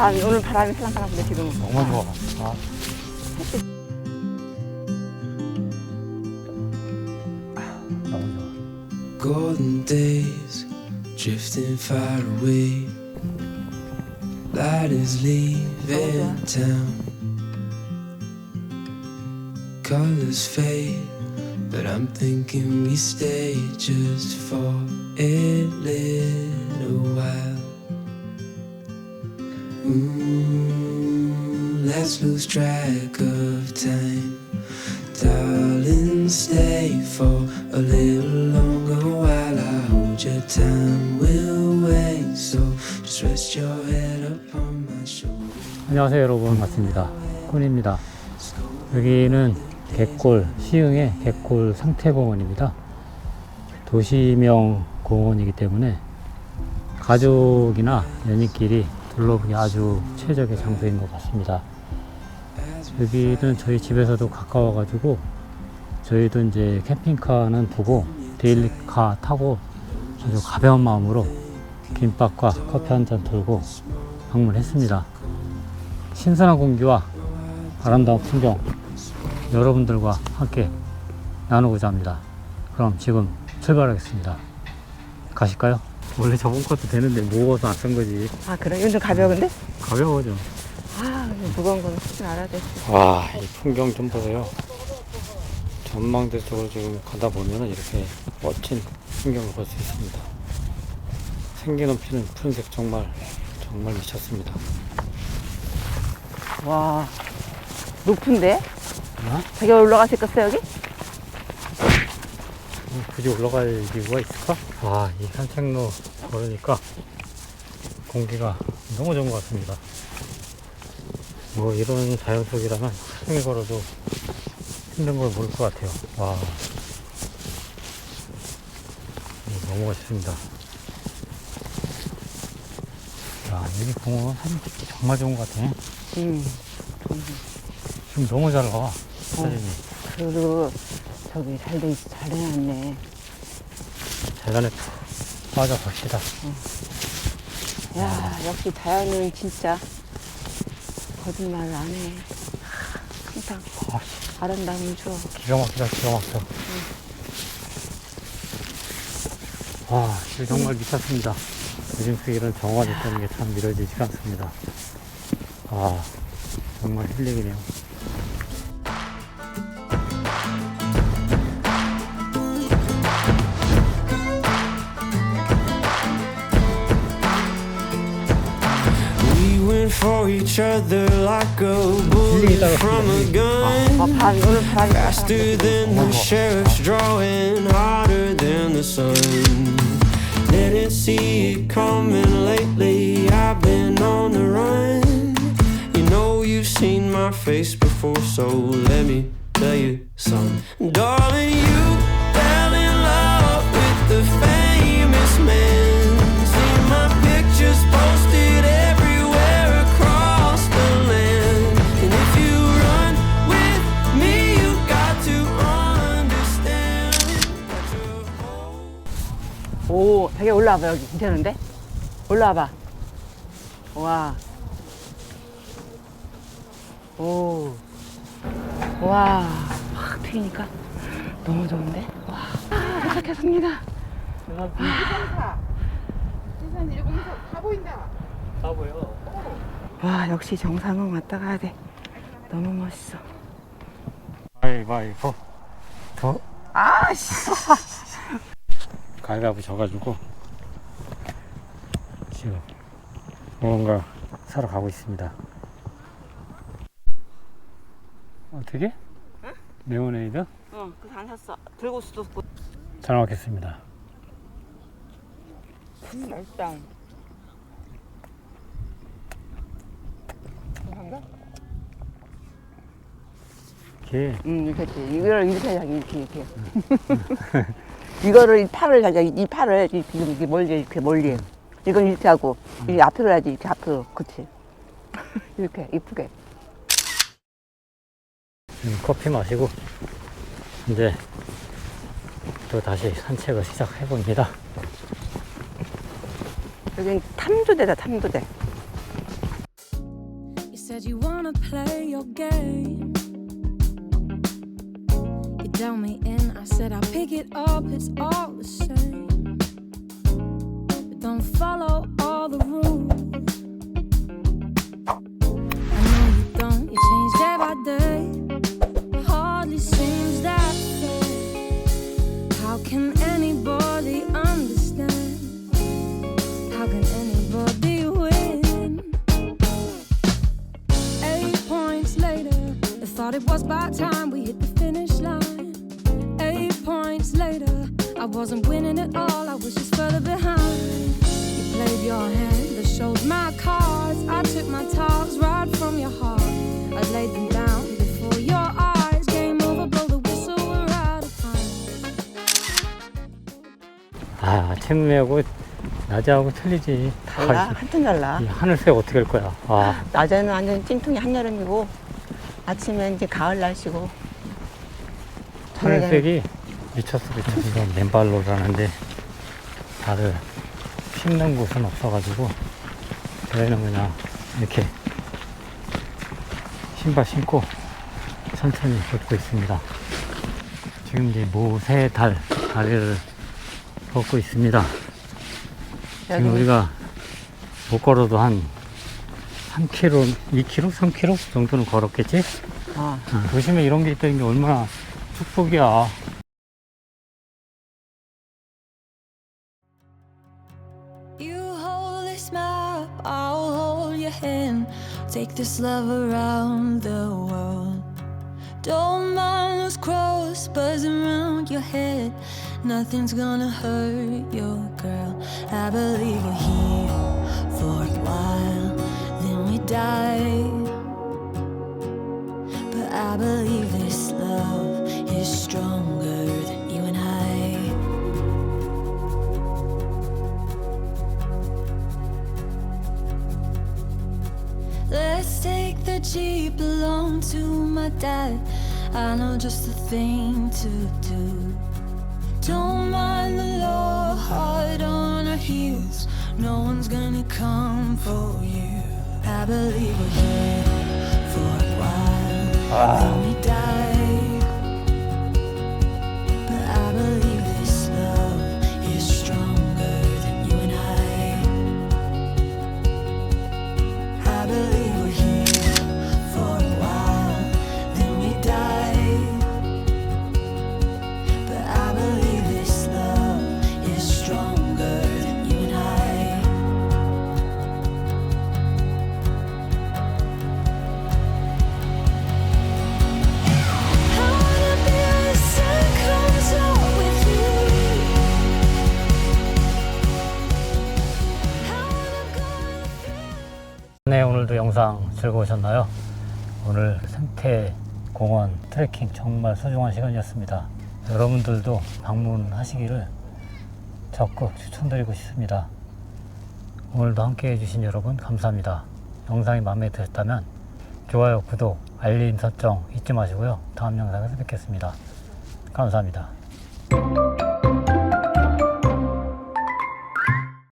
오늘 바람이 살랑살랑한데 지금. 너무 좋아. 아. 너무 좋아. Golden days drifting far away. Light is leaving town. Colors fade, but I'm thinking we stay just for a little while. Let's lose track of time. Darling, stay for a little longer while I hold your time. We'll wait, so just rest your head upon my shoulder. 안녕하세요 여러분, 반갑습니다. 꾼입니다. 여기는 갯골, 시흥의 갯골 상태공원입니다. 도시명 공원이기 때문에 가족이나 연인끼리 둘러보기 아주 최적의 장소인 것 같습니다. 여기는 저희 집에서도 가까워 가지고 저희도 이제 캠핑카는 두고 데일리카 타고 아주 가벼운 마음으로 김밥과 커피 한 잔 들고 방문했습니다. 신선한 공기와 아름다운 풍경 여러분들과 함께 나누고자 합니다. 그럼 지금 출발하겠습니다. 가실까요? 원래 저번 것도 되는데 무거워서 안 쓴 거지. 아, 그래? 이건 좀 가벼운데? 가벼워져. 아, 무거운 거는 쓰지 말아야 돼. 와, 이 풍경 좀 보세요. 전망대 쪽으로 지금 가다 보면 이렇게 멋진 풍경을 볼 수 있습니다. 생기 넘치는 푸른색 정말 미쳤습니다. 와, 높은데? 어? 저기 올라갈 수 있겠어, 여기? 굳이 올라갈 이유가 있을까? 와, 이 산책로 걸으니까 공기가 너무 좋은 것 같습니다. 뭐 이런 자연 속이라면 하중에 걸어도 힘든 걸 모를 것 같아요. 와, 너무 멋있습니다. 야, 여기 공원 사진 찍기 정말 좋은 것 같아. 지금 너무 잘 나와 사진이. 그리고 저기 잘 해놨네. 자연에 푹 빠져봅시다. 야, 역시 자연은 진짜 거짓말을 안 해. 항상 아름다움을 줘. 기가 막히다, 기가 막혀. 와, 길 정말 미쳤습니다. 요즘 이런 정원이 있다는 게 참 믿어지지가 않습니다. 아, 정말 힐링이네요. For each other like a bullet from a gun. 오늘 바람이 Faster than the sheriff's drawing, harder than the sun. Didn't see it coming lately, I've been on the run. You know you've seen my face before, so let me tell you something. Darling, you fell in love with the famous man. See my pictures posted everywhere across the land. And if you run with me, you got to understand that you're old. 오, 되게 올라와봐, 여기. 괜찮은데? 올라와봐. 와. 오. 와. 확 트이니까 너무 좋은데? 와. 도착했습니다. 시선 104 다 보인다. 다 보여. 와, 역시 정상은 왔다 가야 돼. 너무 멋있어. 가위바위보. 아씨. 가위바위보 져가지고 지금 무언가 사러 가고 있습니다. 어떻게? 응? 레모네이드? 응, 그래서 안 샀어. 들고 올 수도 없고. 잘 먹겠습니다. 맛있다. 한가? 이게 이렇게 이거를 이렇게 하자, 이렇게. 이거를 이 팔을 하자, 이 팔을 이렇게 멀리. 이건 이렇게 하고 이렇게 앞으로 해야지, 이렇게 앞으로. 그렇지. 이렇게 이쁘게. 커피 마시고 이제 또 다시 산책을 시작해 봅니다. 여긴 탐조대다, 탐조대. said you wanna play your game. You tell me in, I said I'll pick it up, it's all the same. But don't follow all the rules. I know you don't, you change day by day. Hardly seems that fair. How can anybody understand? How can anybody win? 8 points later, I thought it was about time we hit the finish line. 8 points later, I wasn't winning at all, I was just further behind. You played your hand, I showed my cards, I took my talks right from your heart. I laid them down before your eyes. Game over, blow the whistle, we're out of time. 아, 아침하고 낮하고 틀리지. 달라? 한참 달라. 이 하늘색 어떻게 할 거야? 와, 낮에는 완전 찐통이 한여름이고 아침에 이제 가을 날씨고 하늘색이 미쳤어. 맨발로 가는데 다들 핀는 곳은 없어가지고 저희는 그냥 이렇게 신발 신고 천천히 걷고 있습니다. 지금 이제 모세 다리를 걷고 있습니다. 지금 우리가 못 걸어도 한 3km, 2km, 3km 정도는 걸었겠지? 도심에 이런 게 있다는 게 얼마나 축복이야. You hold this map, I'll hold your hand. Take this love around the world. Don't mind those crows buzzing around your head. Nothing's gonna hurt your girl. I believe you're here for a while, then we die. But I believe this love is stronger than you and I. Let's take the Jeep, belong to my dad. I know just the thing to do. Don't mind the law, hard on our heels. No one's gonna come for you. I believe we're here for a while, then we die. But I believe this love is stronger than you and I. I believe we're here for a while, then we die. But I believe this love is stronger than you and I. I wanna be where the sun comes up with you. I wanna go in the field. 네, 오늘도 영상 즐거우셨나요? 오늘 생태 공원 트레킹 정말 소중한 시간이었습니다. 여러분들도 방문하시기를 적극 추천드리고 싶습니다. 오늘도 함께 해주신 여러분 감사합니다. 영상이 마음에 드셨다면 좋아요, 구독, 알림 설정 잊지 마시고요. 다음 영상에서 뵙겠습니다. 감사합니다.